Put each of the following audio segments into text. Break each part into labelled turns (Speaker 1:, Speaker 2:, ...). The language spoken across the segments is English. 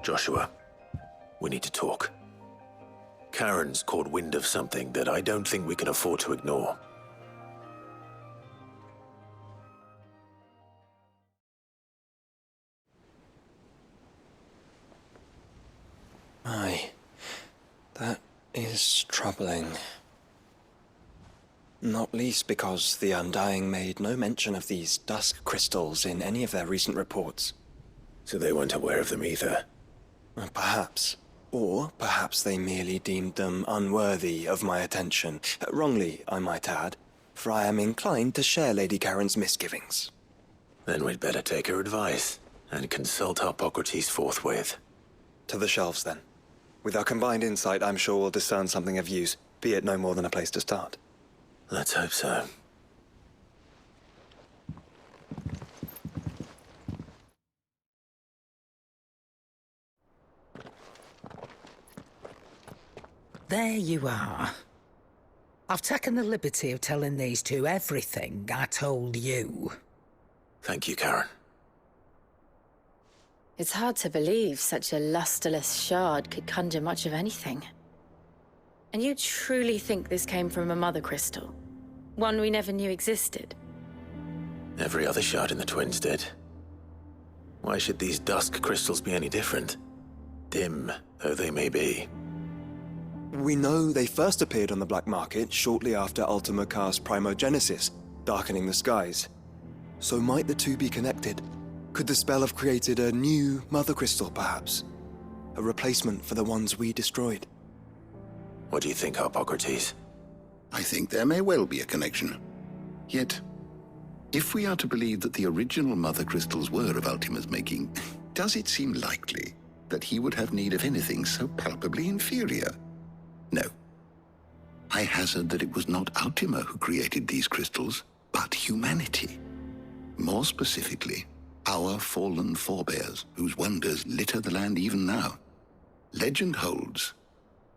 Speaker 1: Joshua, we need to talk. Charon's caught wind of something that I don't think we can afford to ignore.
Speaker 2: Aye, that is troubling. Not least because the Undying made no mention of these dusk crystals in any of their recent reports.
Speaker 1: So they weren't aware of them either?
Speaker 2: Perhaps. Or perhaps they merely deemed them unworthy of my attention. Wrongly, I might add, for I am inclined to share Lady Charon's misgivings.
Speaker 1: Then we'd better take her advice and consult Harpocrates forthwith.
Speaker 2: To the shelves, then. With our combined insight, I'm sure we'll discern something of use, be it no more than a place to start.
Speaker 1: Let's hope so.
Speaker 3: There you are. I've taken the liberty of telling these two everything I told you.
Speaker 1: Thank you, Charon.
Speaker 4: It's hard to believe such a lusterless shard could conjure much of anything. And you truly think this came from a mother crystal? One we never knew existed?
Speaker 1: Every other shard in the Twins did. Why should these dusk crystals be any different? Dim though they may be.
Speaker 2: We know they first appeared on the black market shortly after Ultima cast Primogenesis, darkening the skies. So might the two be connected? Could the spell have created a new mother crystal, perhaps? A replacement for the ones we destroyed?
Speaker 1: What do you think, Harpocrates?
Speaker 5: I think there may well be a connection. Yet, if we are to believe that the original mother crystals were of Ultima's making, does it seem likely that he would have need of anything so palpably inferior? No. I hazard that it was not Ultima who created these crystals, but humanity. More specifically, our fallen forebears, whose wonders litter the land even now. Legend holds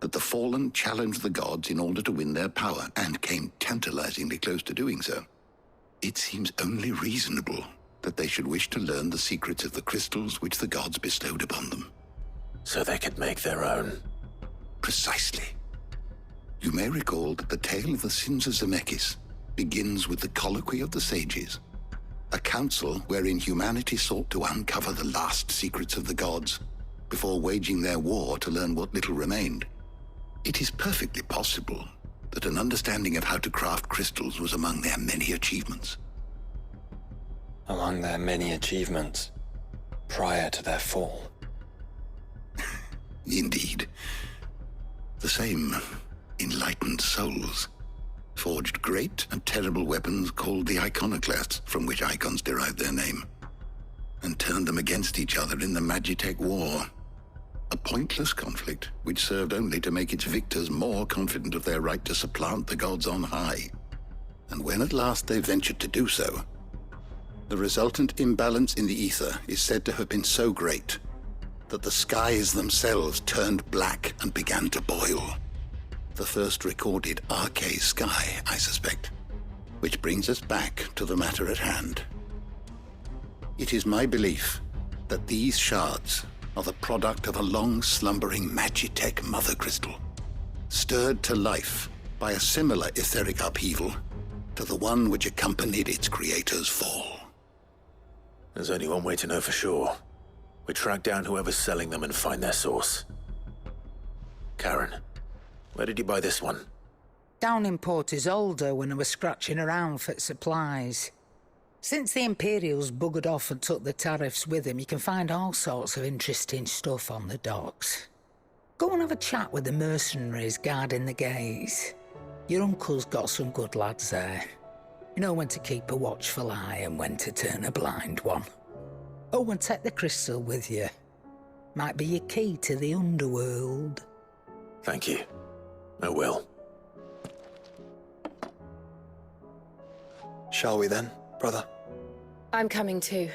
Speaker 5: that the fallen challenged the gods in order to win their power, and came tantalizingly close to doing so. It seems only reasonable that they should wish to learn the secrets of the crystals which the gods bestowed upon them.
Speaker 1: So they could make their own.
Speaker 5: Precisely. You may recall that the tale of the sins of Zemeckis begins with the colloquy of the sages, a council wherein humanity sought to uncover the last secrets of the gods before waging their war to learn what little remained. It is perfectly possible that an understanding of how to craft crystals was among their many achievements.
Speaker 2: Among their many achievements, prior to their fall.
Speaker 5: Indeed. The same enlightened souls forged great and terrible weapons called the iconoclasts, from which icons derived their name, and turned them against each other in the Magitech War. A pointless conflict which served only to make its victors more confident of their right to supplant the gods on high. And when at last they ventured to do so, the resultant imbalance in the ether is said to have been so great that the skies themselves turned black and began to boil. The first recorded Arche sky, I suspect. Which brings us back to the matter at hand. It is my belief that these shards are the product of a long-slumbering Magitech mother crystal, stirred to life by a similar etheric upheaval to the one which accompanied its creator's fall.
Speaker 1: There's only one way to know for sure. We track down whoever's selling them and find their source. Charon, where did you buy this one?
Speaker 3: Down in Port Isolde when I was scratching around for supplies. Since the Imperials buggered off and took the tariffs with them, you can find all sorts of interesting stuff on the docks. Go and have a chat with the mercenaries guarding the gates. Your uncle's got some good lads there. You know when to keep a watchful eye and when to turn a blind one. Oh, and take the crystal with you. Might be your key to the underworld.
Speaker 1: Thank you. I will.
Speaker 2: Shall we then, brother?
Speaker 4: I'm coming too.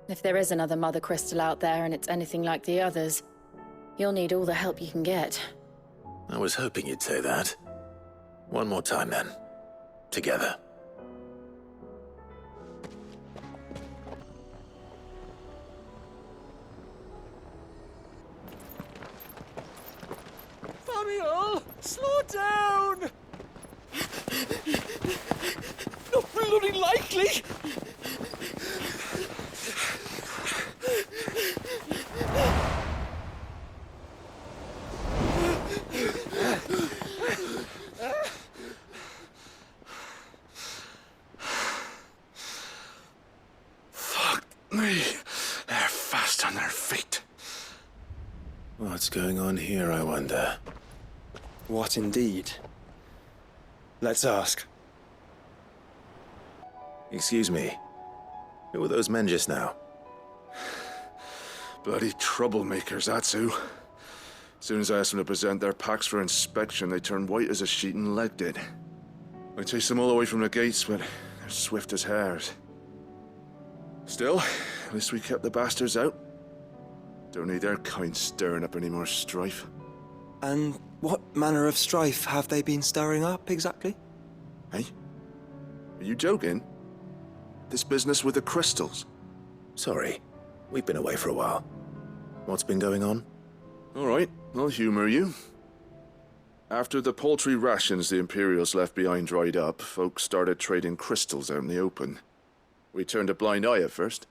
Speaker 4: If there is another mother crystal out there and it's anything like the others, you'll need all the help you can get.
Speaker 1: I was hoping you'd say that. One more time then. Together.
Speaker 6: Samuel! Slow down! Not bloody likely!
Speaker 7: Fuck me. They're fast on their feet.
Speaker 1: What's going on here, I wonder?
Speaker 2: What indeed? Let's ask.
Speaker 1: Excuse me. Who were those men just now?
Speaker 7: Bloody troublemakers, that's who. As soon as I asked them to present their packs for inspection, they turned white as a sheet and legged it. I chased them all away from the gates, but they're swift as hares. Still, at least we kept the bastards out. Don't need their kind stirring up any more strife.
Speaker 2: And what manner of strife have they been stirring up, exactly?
Speaker 7: Hey? Are you joking? This business with the crystals?
Speaker 1: Sorry, we've been away for a while. What's been going on?
Speaker 7: All right, I'll humor you. After the paltry rations the Imperials left behind dried up, folks started trading crystals out in the open. We turned a blind eye at first.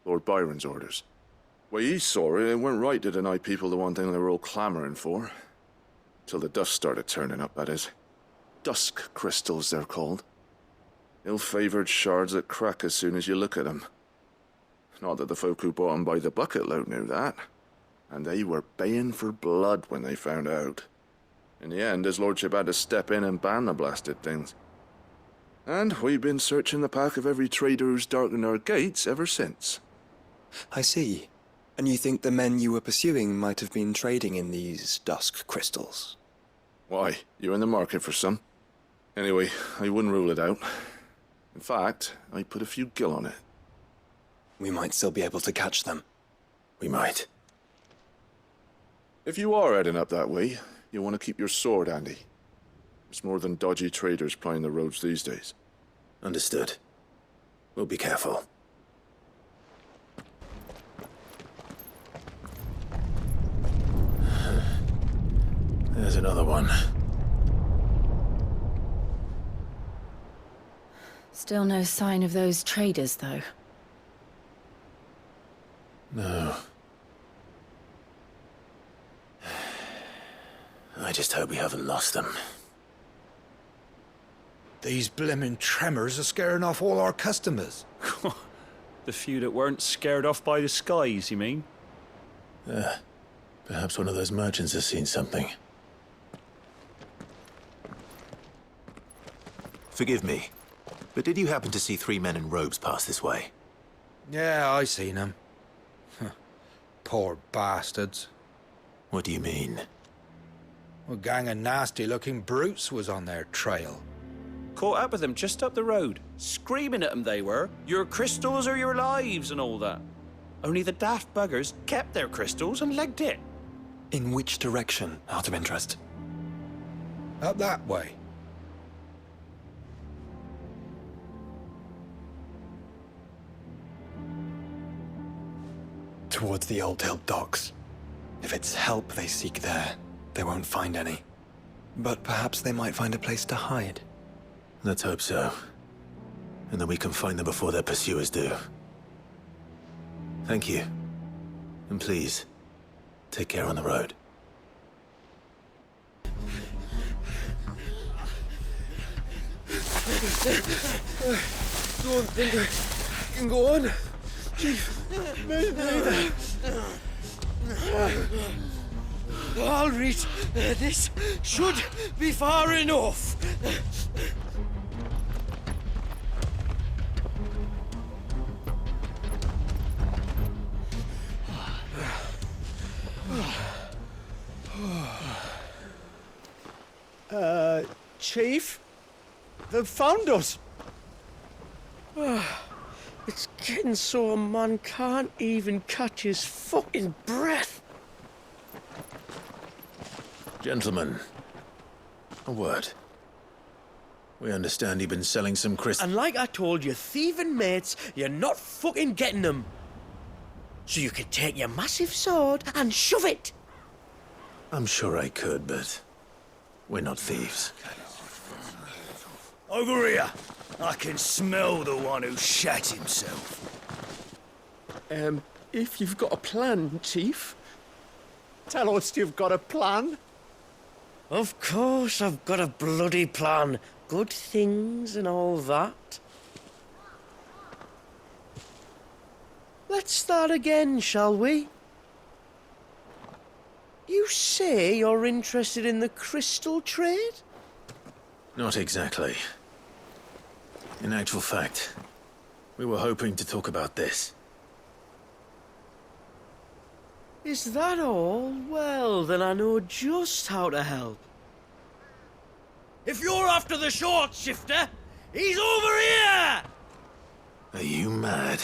Speaker 7: Lord Byron's orders. Way he saw it, it weren't right to deny people the one thing they were all clamoring for. Till the dust started turning up, that is. Dusk crystals, they're called. Ill-favored shards that crack as soon as you look at them. Not that the folk who bought them by the bucket load knew that. And they were baying for blood when they found out. In the end, his lordship had to step in and ban the blasted things. And we've been searching the pack of every trader who's darkened our gates ever since.
Speaker 2: I see. And you think the men you were pursuing might have been trading in these dusk crystals?
Speaker 7: Why? You in the market for some? Anyway, I wouldn't rule it out. In fact, I put a few gil on it.
Speaker 2: We might still be able to catch them.
Speaker 1: We might.
Speaker 7: If you are heading up that way, you'll want to keep your sword handy. There's more than dodgy traders plying the roads these days.
Speaker 1: Understood. We'll be careful. There's another one.
Speaker 4: Still no sign of those traders, though.
Speaker 1: No. I just hope we haven't lost them.
Speaker 6: These blimmin' tremors are scaring off all our customers.
Speaker 8: The few that weren't scared off by the skies, you mean?
Speaker 1: Perhaps one of those merchants has seen something. Forgive me, but did you happen to see 3 men in robes pass this way?
Speaker 6: Yeah, I seen them. Poor bastards.
Speaker 1: What do you mean?
Speaker 6: A gang of nasty-looking brutes was on their trail.
Speaker 8: Caught up with them just up the road, screaming at them they were. Your crystals are your lives and all that. Only the daft buggers kept their crystals and legged it.
Speaker 2: In which direction, out of interest?
Speaker 6: Up that way.
Speaker 2: Towards the Old Hill docks. If it's help they seek there, they won't find any. But perhaps they might find a place to hide.
Speaker 1: Let's hope so. And that we can find them before their pursuers do. Thank you. And please, take care on the road.
Speaker 6: Don't think I can go on. Chief, maybe. I'll reach. This should be far enough. Chief? They've found us. It's getting so a man can't even catch his fucking breath.
Speaker 1: Gentlemen, a word. We understand you've been selling some crystals.
Speaker 6: And like I told your thieving mates, you're not fucking getting them. So you can take your massive sword and shove it.
Speaker 1: I'm sure I could, but We're not thieves.
Speaker 9: Over here! I can smell the one who shat himself.
Speaker 6: If you've got a plan, Chief.
Speaker 10: Tell us you've got a plan.
Speaker 6: Of course I've got a bloody plan. Good things and all that. Let's start again, shall we? You say you're interested in the crystal trade?
Speaker 1: Not exactly. In actual fact, we were hoping to talk about this.
Speaker 6: Is that all? Well, then I know just how to help. If you're after the short shifter, he's over here!
Speaker 1: Are you mad?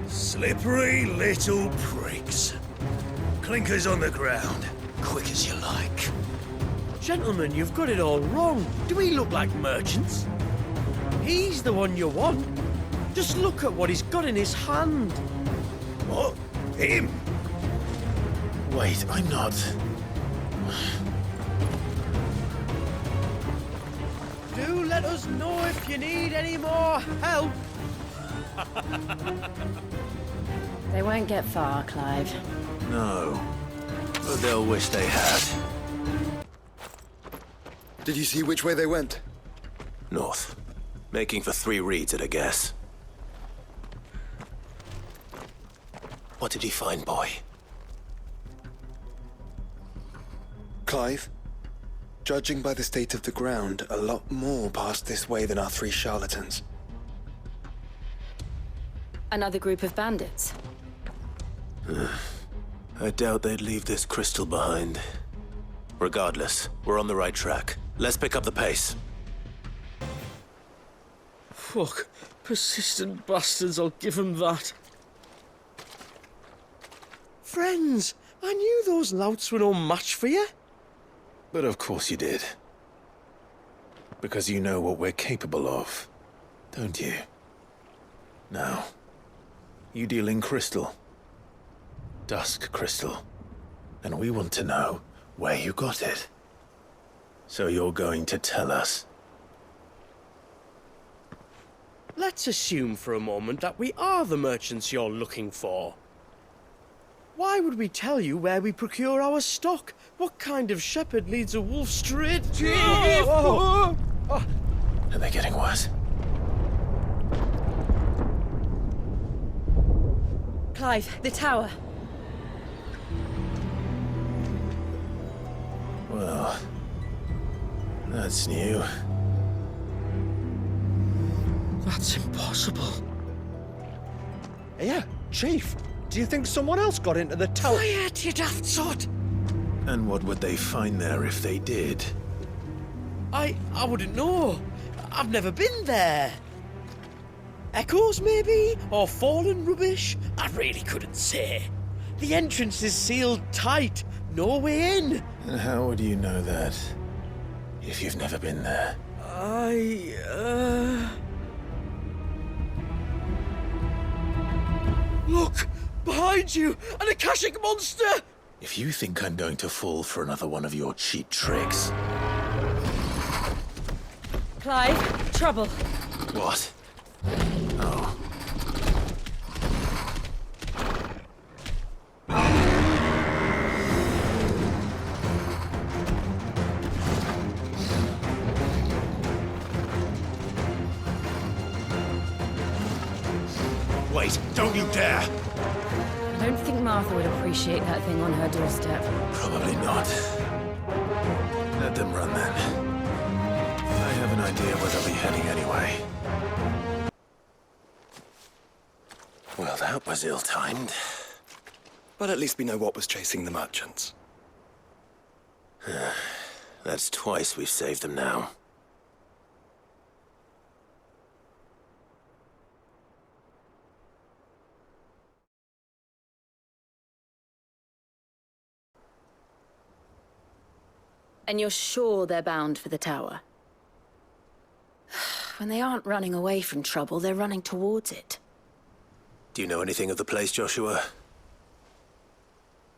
Speaker 9: Slippery little pricks. Clinkers on the ground, quick as you like.
Speaker 6: Gentlemen, you've got it all wrong. Do we look like merchants? He's the one you want. Just look at what he's got in his hand.
Speaker 9: What? Him?
Speaker 1: Wait, I'm not.
Speaker 6: Do let us know if you need any more help.
Speaker 4: They won't get far, Clive.
Speaker 1: No. But they'll wish they had.
Speaker 2: Did you see which way they went?
Speaker 1: North. Making for 3 reads at a guess. What did he find, boy?
Speaker 2: Clive? Judging by the state of the ground, a lot more passed this way than our 3 charlatans.
Speaker 4: Another group of bandits.
Speaker 1: I doubt they'd leave this crystal behind. Regardless, we're on the right track. Let's pick up the pace.
Speaker 6: Fuck. Persistent bastards, I'll give them that. Friends, I knew those louts were no match for you.
Speaker 1: But of course you did. Because you know what we're capable of, don't you? Now, you deal in crystal. Dusk crystal. And we want to know where you got it. So you're going to tell us?
Speaker 6: Let's assume for a moment that we are the merchants you're looking for. Why would we tell you where we procure our stock? What kind of shepherd leads a wolf straight?
Speaker 1: Are they getting worse?
Speaker 4: Clive, the tower.
Speaker 1: Well, that's new.
Speaker 6: That's impossible.
Speaker 10: Yeah, Chief. Do you think someone else got into the tower?
Speaker 6: Quiet, you daft sod!
Speaker 1: And what would they find there if they did?
Speaker 6: I wouldn't know. I've never been there. Echoes, maybe? Or fallen rubbish? I really couldn't say. The entrance is sealed tight. No way in.
Speaker 1: And how would you know that? If you've never been there?
Speaker 6: Look! Behind you! An Akashic monster!
Speaker 1: If you think I'm going to fall for another one of your cheap tricks...
Speaker 4: Clive, trouble.
Speaker 1: What? Oh.
Speaker 9: Wait, don't you dare!
Speaker 4: I don't think Martha would appreciate that thing on her doorstep.
Speaker 1: Probably not. Let them run then. I have an idea where they'll be heading anyway. Well, that was ill-timed.
Speaker 2: But at least we know what was chasing the merchants.
Speaker 1: That's twice we've saved them now.
Speaker 4: And you're sure they're bound for the tower? When they aren't running away from trouble, they're running towards it.
Speaker 1: Do you know anything of the place, Joshua?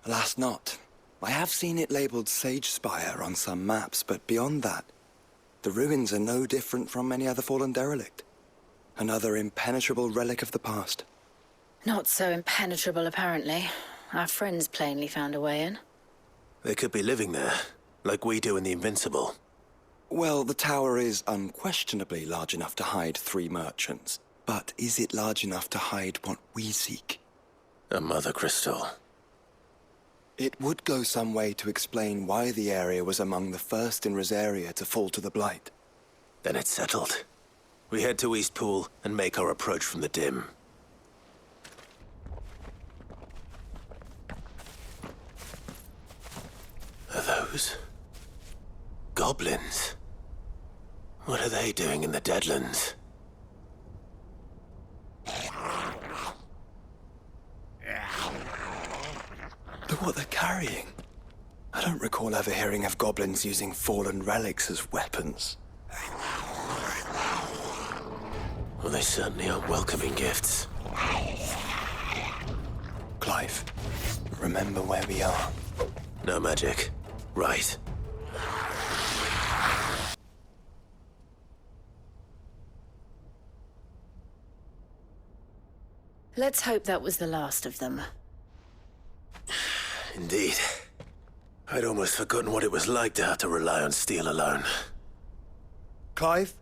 Speaker 2: Alas, not. I have seen it labeled Sagespire on some maps, but beyond that, the ruins are no different from any other fallen derelict. Another impenetrable relic of the past.
Speaker 4: Not so impenetrable, apparently. Our friends plainly found a way in.
Speaker 1: They could be living there, like we do in the Invincible.
Speaker 2: Well, the tower is unquestionably large enough to hide 3 merchants. But is it large enough to hide what we seek?
Speaker 1: A mother crystal.
Speaker 2: It would go some way to explain why the area was among the first in Rosaria to fall to the Blight.
Speaker 1: Then it's settled. We head to Eastpool and make our approach from the dim. Are those goblins? What are they doing in the Deadlands?
Speaker 2: Look what they're carrying. I don't recall ever hearing of goblins using fallen relics as weapons.
Speaker 1: Well, they certainly aren't welcoming gifts.
Speaker 2: Clive, remember where we are.
Speaker 1: No magic. Right.
Speaker 4: Let's hope that was the last of them.
Speaker 1: Indeed. I'd almost forgotten what it was like to have to rely on steel alone.
Speaker 2: Clive?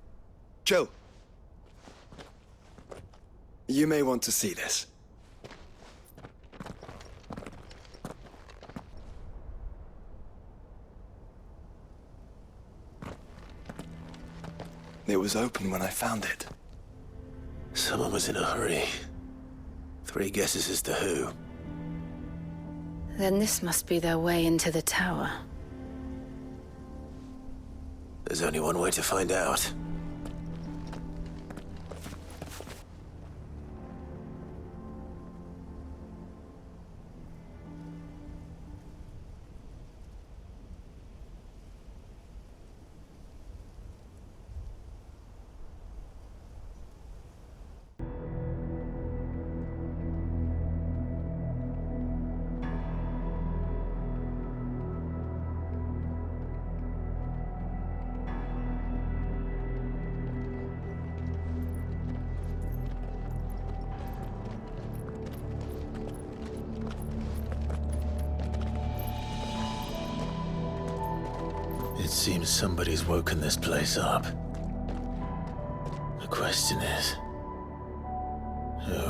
Speaker 2: Joe? You may want to see this. It was open when I found it.
Speaker 1: Someone was in a hurry. 3 guesses as to who.
Speaker 4: Then this must be their way into the tower.
Speaker 1: There's only one way to find out. It seems somebody's woken this place up. The question is... who?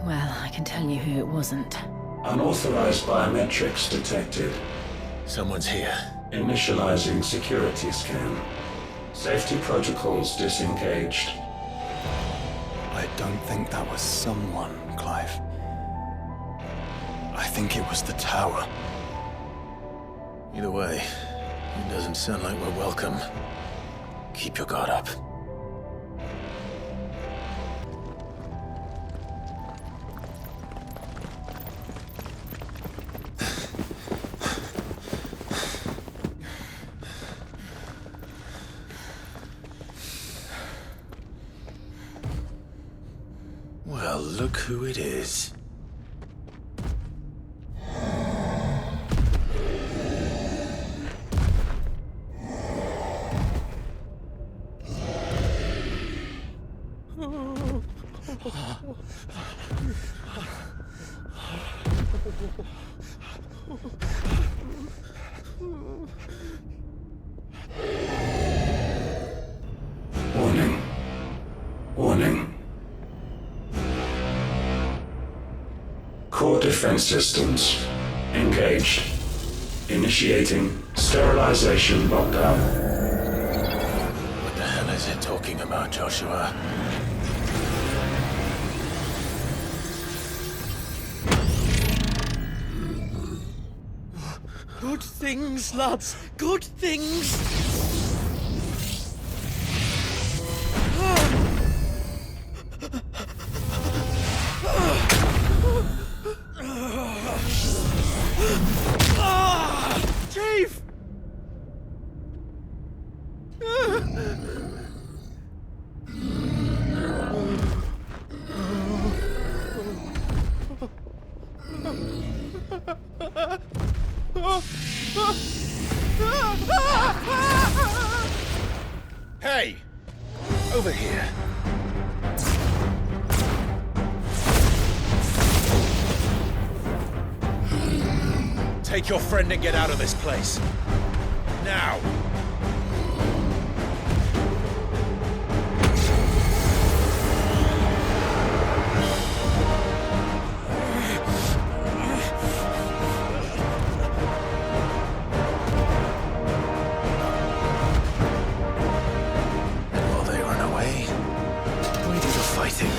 Speaker 4: Well, I can tell you who it wasn't.
Speaker 11: Unauthorized biometrics detected.
Speaker 1: Someone's here.
Speaker 11: Initializing security scan. Safety protocols disengaged.
Speaker 2: I don't think that was someone, Clive. I think it was the tower.
Speaker 1: Either way, it doesn't sound like we're welcome. Keep your guard up. Well, look who it is.
Speaker 11: Warning. Warning. Core defense systems engaged. Initiating sterilization lockdown.
Speaker 1: What the hell is it talking about, Joshua?
Speaker 6: Good things, lads. Good things. Chief!
Speaker 1: Over here. Take your friend and get out of this place. Now! While they run away, we do the fighting.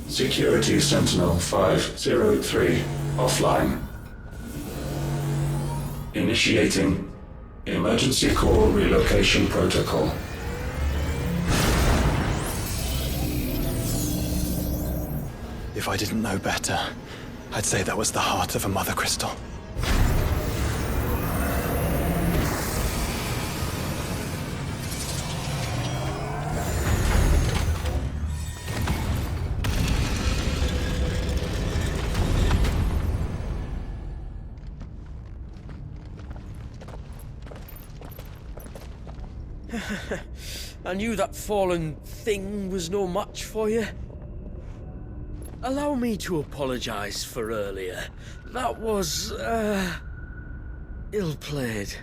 Speaker 11: Security Sentinel 503 offline. Initiating Emergency Core Relocation Protocol.
Speaker 2: If I didn't know better, I'd say that was the heart of a mother crystal.
Speaker 6: I knew that fallen thing was no match for you. Allow me to apologize for earlier. That was, ill-played.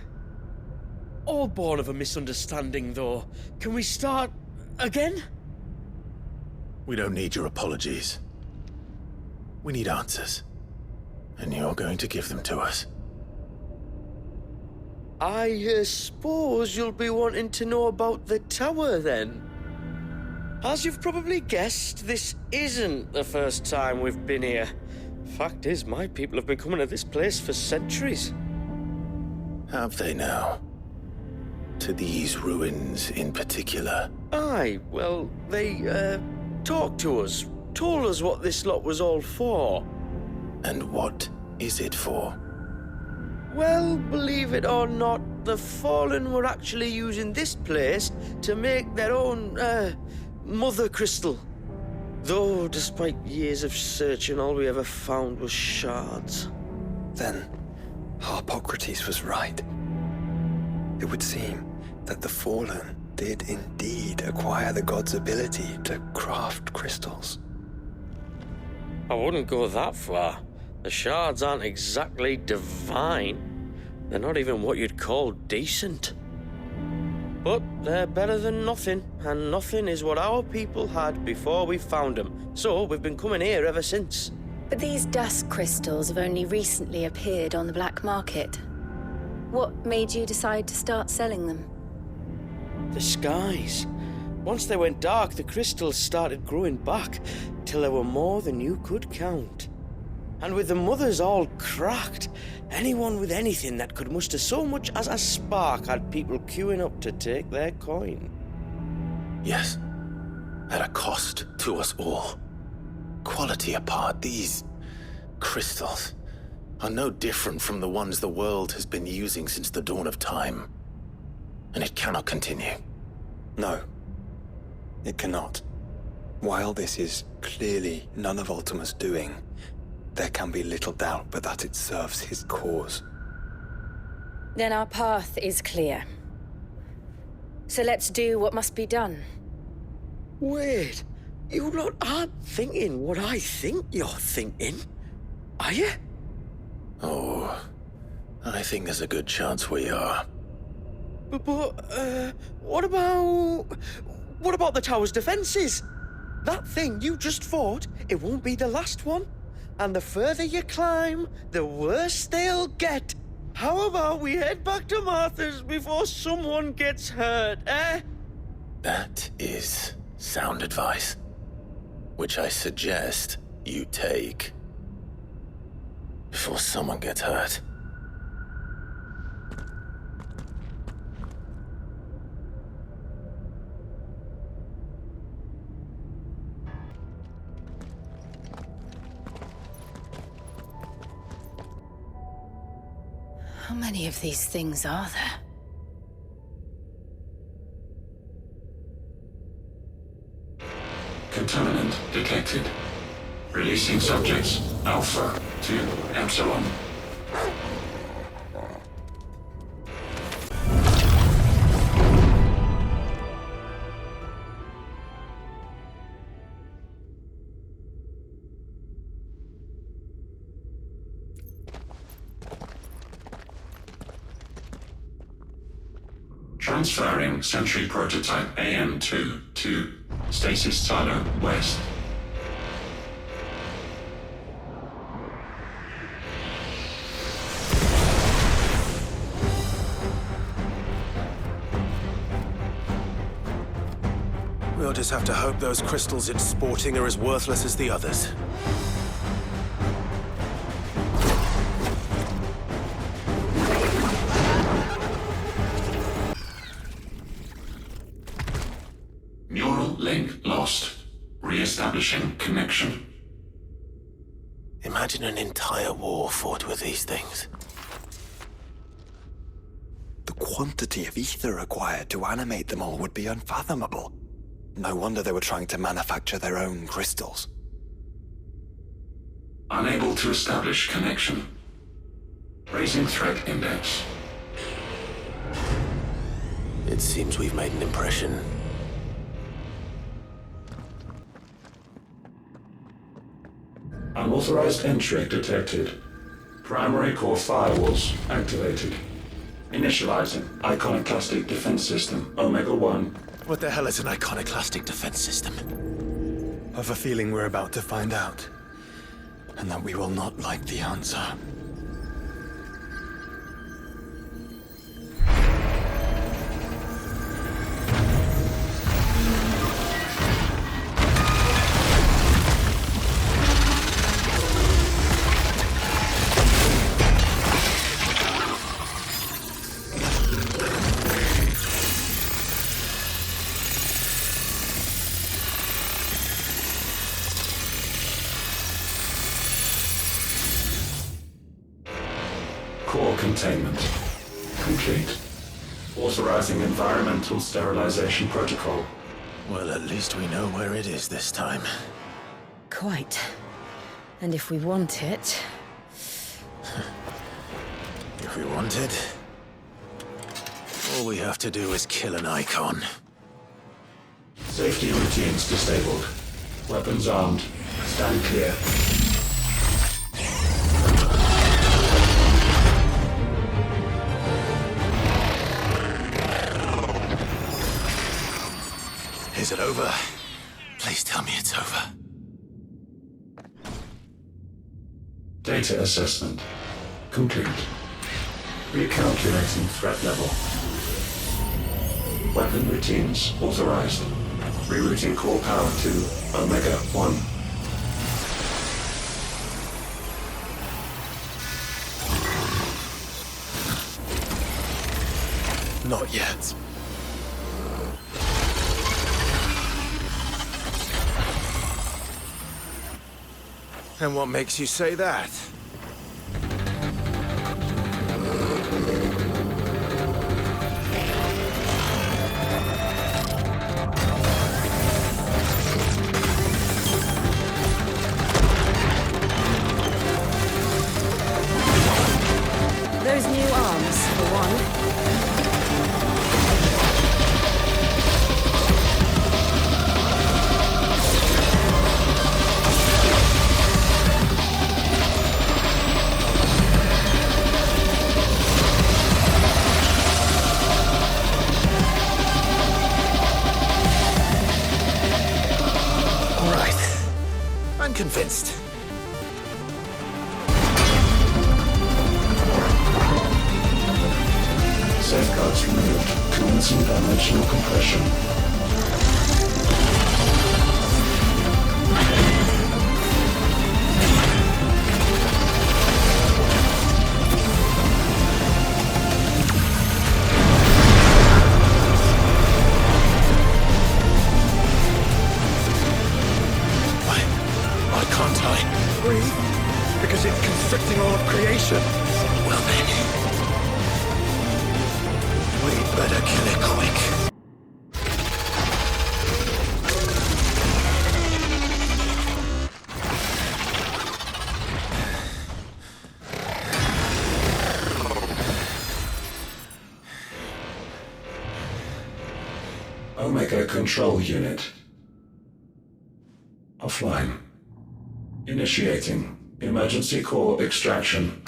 Speaker 6: All born of a misunderstanding, though. Can we start again?
Speaker 1: We don't need your apologies. We need answers. And you're going to give them to us.
Speaker 6: I suppose you'll be wanting to know about the tower, then. As you've probably guessed, this isn't the first time we've been here. Fact is, my people have been coming to this place for centuries.
Speaker 1: Have they now? To these ruins in particular?
Speaker 6: Aye, well, they, talked to us, told us what this lot was all for.
Speaker 1: And what is it for?
Speaker 6: Well, believe it or not, the Fallen were actually using this place to make their own, mother crystal. Though, despite years of searching, all we ever found was shards.
Speaker 2: Then, Harpocrates was right. It would seem that the Fallen did indeed acquire the god's ability to craft crystals.
Speaker 6: I wouldn't go that far. The shards aren't exactly divine. They're not even what you'd call decent. But they're better than nothing, and nothing is what our people had before we found them. So we've been coming here ever since.
Speaker 4: But these dusk crystals have only recently appeared on the black market. What made you decide to start selling them?
Speaker 6: The skies. Once they went dark, the crystals started growing back, till there were more than you could count. And with the mothers all cracked, anyone with anything that could muster so much as a spark had people queuing up to take their coin.
Speaker 1: Yes. At a cost to us all. Quality apart, these crystals are no different from the ones the world has been using since the dawn of time. And it cannot continue.
Speaker 2: No, it cannot. While this is clearly none of Ultima's doing, there can be little doubt but that it serves his cause.
Speaker 4: Then our path is clear. So let's do what must be done.
Speaker 6: Wait, you lot aren't thinking what I think you're thinking, are you?
Speaker 1: Oh, I think there's a good chance we are.
Speaker 6: But what about the tower's defenses? That thing you just fought, it won't be the last one. And the further you climb, the worse they'll get. How about we head back to Martha's before someone gets hurt, eh?
Speaker 1: That is sound advice, which I suggest you take before someone gets hurt.
Speaker 4: How many of these things are there?
Speaker 11: Contaminant detected. Releasing subjects Alpha to Epsilon. Transferring Sentry Prototype AM2 to Stasis Silo West.
Speaker 1: We'll just have to hope those crystals it's sporting are as worthless as the others.
Speaker 11: Neural link lost. Re-establishing connection.
Speaker 1: Imagine an entire war fought with these things.
Speaker 2: The quantity of ether required to animate them all would be unfathomable. No wonder they were trying to manufacture their own crystals.
Speaker 11: Unable to establish connection. Raising threat index.
Speaker 1: It seems we've made an impression.
Speaker 11: Unauthorized entry detected. Primary core firewalls activated. Initializing iconoclastic defense system Omega-1.
Speaker 1: What the hell is an iconoclastic defense system?
Speaker 2: I've a feeling we're about to find out. And that we will not like the answer.
Speaker 11: Core containment complete. Authorizing environmental sterilization protocol.
Speaker 1: Well, at least we know where it is this time.
Speaker 4: Quite. And if we want it...
Speaker 1: If we want it, all we have to do is kill an icon.
Speaker 11: Safety routines disabled. Weapons armed. Stand clear.
Speaker 1: Is it over? Please tell me it's over.
Speaker 11: Data assessment complete. Recalculating threat level. Weapon routines authorized. Rerouting core power to Omega-1.
Speaker 1: Not yet. And what makes you say that?
Speaker 4: Those new arms, for one.
Speaker 1: Convinced.
Speaker 11: Safeguards removed. Commencing dimensional compression.
Speaker 10: Because it's constricting all of creation.
Speaker 1: Well then, we'd better kill it quick.
Speaker 11: Omega Control Unit. Offline. Initiating emergency core extraction.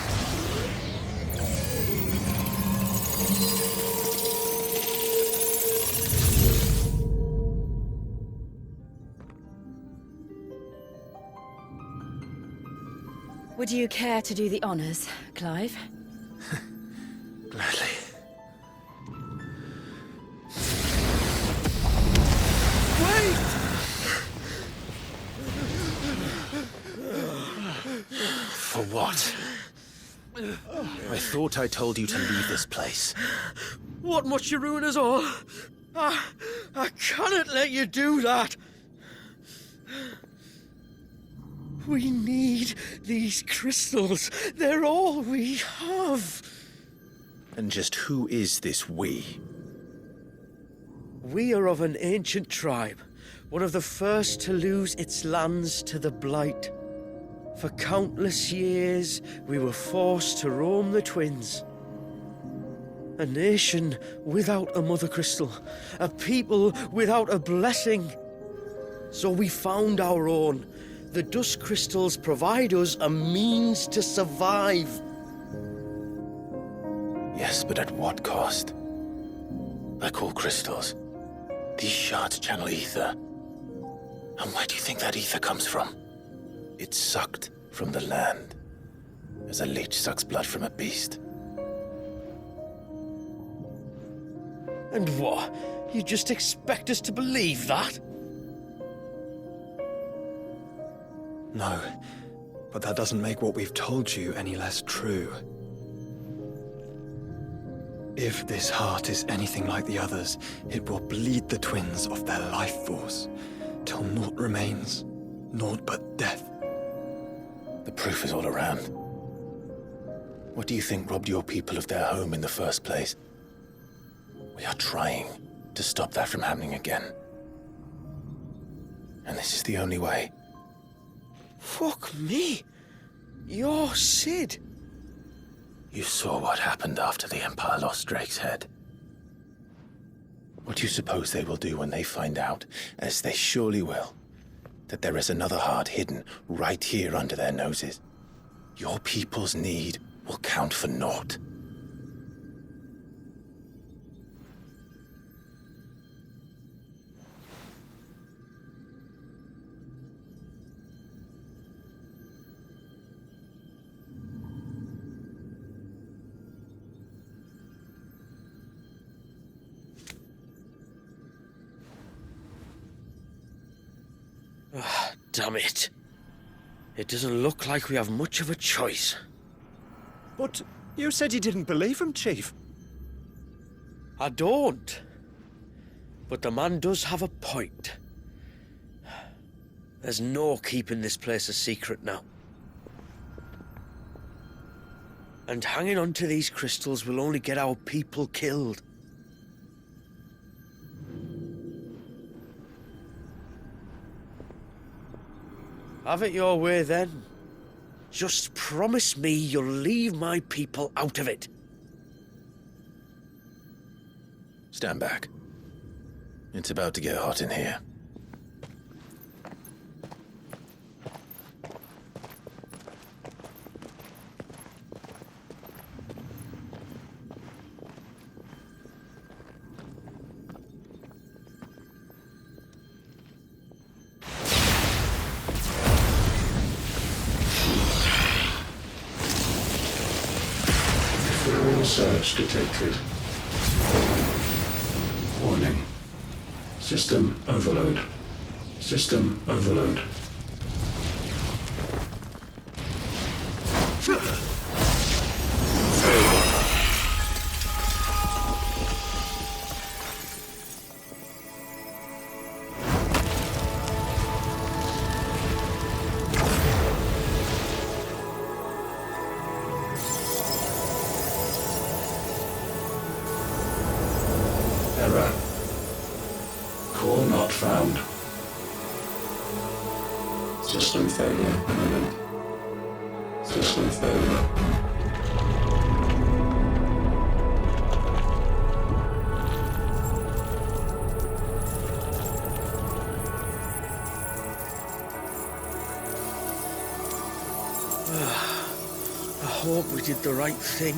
Speaker 4: Would you care to do the honors, Clive?
Speaker 1: Gladly. For what? I thought I told you to leave this place.
Speaker 6: What must you ruin us all? I cannot let you do that. We need these crystals. They're all we have.
Speaker 1: And just who is this we?
Speaker 6: We are of an ancient tribe, one of the first to lose its lands to the Blight. For countless years, we were forced to roam the Twins. A nation without a mother crystal, a people without a blessing. So we found our own. The dusk crystals provide us a means to survive.
Speaker 1: Yes, but at what cost? Like all crystals, these shards channel ether. And where do you think that ether comes from? It's sucked from the land, as a leech sucks blood from a beast.
Speaker 6: And what? You just expect us to believe that?
Speaker 2: No, but that doesn't make what we've told you any less true. If this heart is anything like the others, it will bleed the Twins of their life force, till naught remains, naught but death.
Speaker 1: The proof is all around. What do you think robbed your people of their home in the first place? We are trying to stop that from happening again. And this is the only way.
Speaker 6: Fuck me. You're Sid.
Speaker 1: You saw what happened after the Empire lost Drake's head. What do you suppose they will do when they find out, as they surely will, that there is another heart hidden right here under their noses? Your people's need will count for naught.
Speaker 6: Damn it. It doesn't look like we have much of a choice.
Speaker 10: But you said you didn't believe him, Chief.
Speaker 6: I don't. But the man does have a point. There's no keeping this place a secret now. And hanging on to these crystals will only get our people killed. Have it your way, then. Just promise me you'll leave my people out of it.
Speaker 1: Stand back. It's about to get hot in here.
Speaker 11: Surge detected. Warning. System overload. System overload. Error. Core not found. System failure imminent. System failure.
Speaker 6: I hope we did the right thing.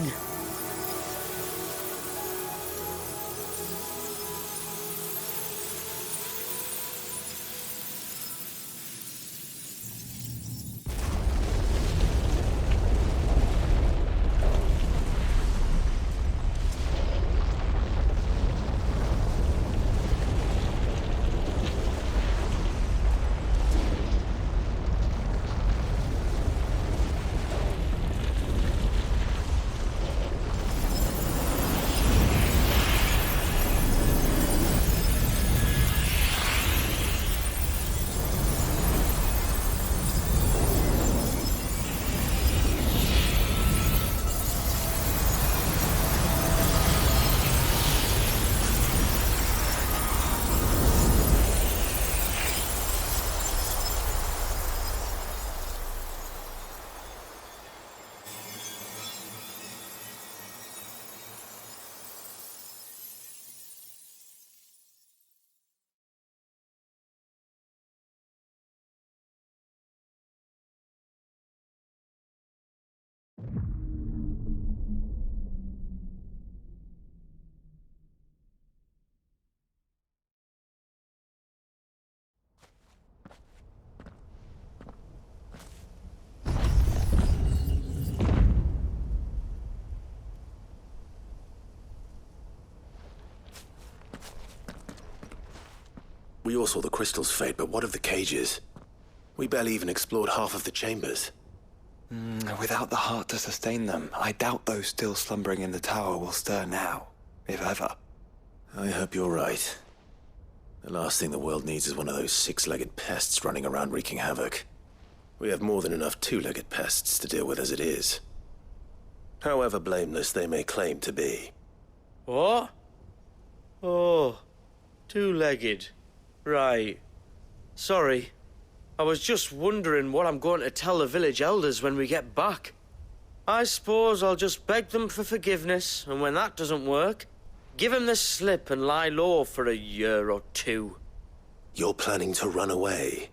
Speaker 1: We all saw the crystal's fate, but what of the cages? We barely even explored half of the chambers.
Speaker 2: Without the heart to sustain them, I doubt those still slumbering in the tower will stir now, if ever.
Speaker 1: I hope you're right. The last thing the world needs is one of those six-legged pests running around wreaking havoc. We have more than enough two-legged pests to deal with as it is. However blameless they may claim to be.
Speaker 6: What? Oh, two-legged. Right. Sorry. I was just wondering what I'm going to tell the village elders when we get back. I suppose I'll just beg them for forgiveness, and when that doesn't work, give them the slip and lie low for a year or two.
Speaker 1: You're planning to run away?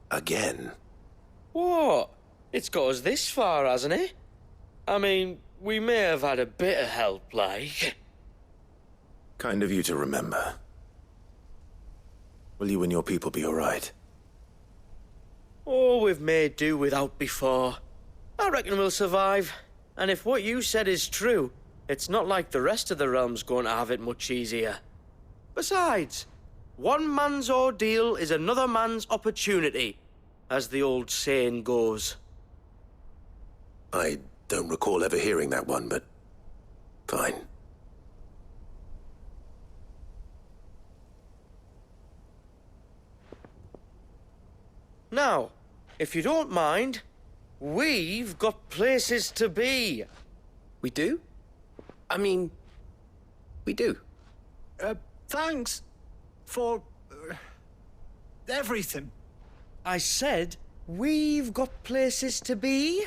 Speaker 1: Again?
Speaker 6: What? It's got us this far, hasn't it? I mean, we may have had a bit of help, like.
Speaker 1: Kind of you to remember. Will you and your people be all right?
Speaker 6: Oh, we've made do without before. I reckon we'll survive. And if what you said is true, it's not like the rest of the realm's going to have it much easier. Besides, one man's ordeal is another man's opportunity, as the old saying goes.
Speaker 1: I don't recall ever hearing that one, but fine.
Speaker 6: Now, if you don't mind, we've got places to be.
Speaker 10: We do? I mean, we do. Thanks for everything.
Speaker 6: I said, we've got places to be.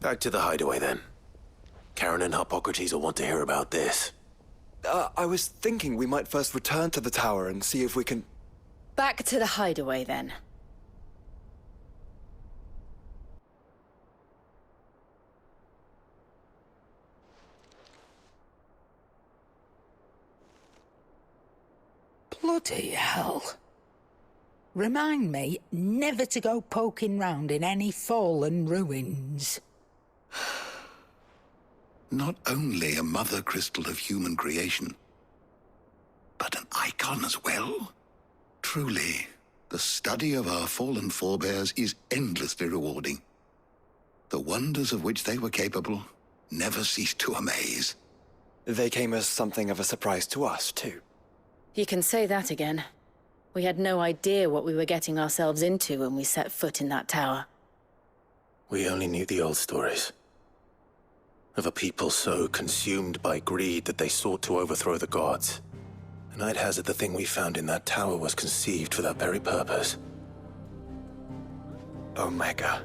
Speaker 1: Back to the hideaway, then. Charon and Harpocrates will want to hear about this.
Speaker 2: I was thinking we might first return to the tower and see if we can...
Speaker 4: Back to the hideaway, then.
Speaker 3: Bloody hell. Remind me never to go poking round in any fallen ruins.
Speaker 5: Not only a mother crystal of human creation, but an icon as well. Truly, the study of our fallen forebears is endlessly rewarding. The wonders of which they were capable never cease to amaze.
Speaker 2: They came as something of a surprise to us, too.
Speaker 4: You can say that again. We had no idea what we were getting ourselves into when we set foot in that tower.
Speaker 1: We only knew the old stories. Of a people so consumed by greed that they sought to overthrow the gods. And I'd hazard the thing we found in that tower was conceived for that very purpose.
Speaker 2: Omega,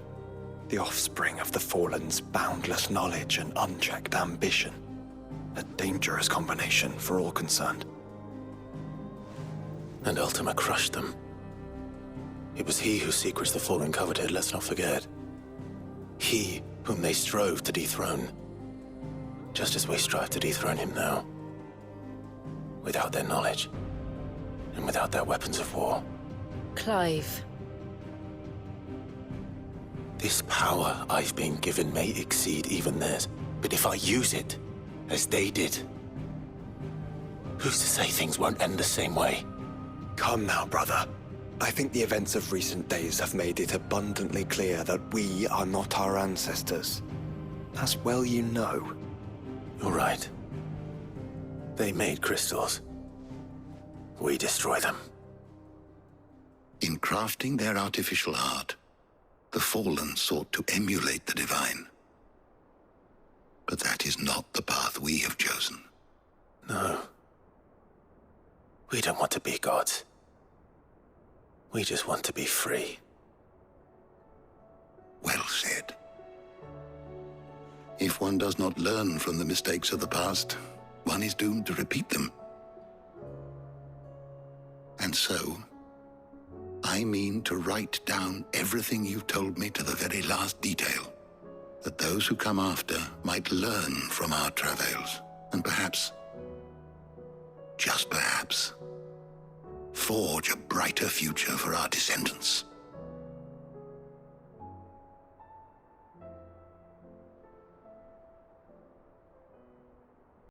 Speaker 2: the offspring of the Fallen's boundless knowledge and unchecked ambition. A dangerous combination for all concerned.
Speaker 1: And Ultima crushed them. It was he whose secrets the Fallen coveted, let's not forget. He whom they strove to dethrone. Just as we strive to dethrone him now. Without their knowledge. And without their weapons of war.
Speaker 4: Clive.
Speaker 1: This power I've been given may exceed even theirs, but if I use it, as they did, who's to say things won't end the same way?
Speaker 2: Come now, brother. I think the events of recent days have made it abundantly clear that we are not our ancestors. As well you know.
Speaker 1: You're right. They made crystals. We destroy them.
Speaker 5: In crafting their artificial art, the Fallen sought to emulate the divine. But that is not the path we have chosen.
Speaker 1: No. We don't want to be gods. We just want to be free.
Speaker 5: Well said. If one does not learn from the mistakes of the past, one is doomed to repeat them. And so, I mean to write down everything you've told me to the very last detail, that those who come after might learn from our travails, and perhaps, just perhaps, forge a brighter future for our descendants.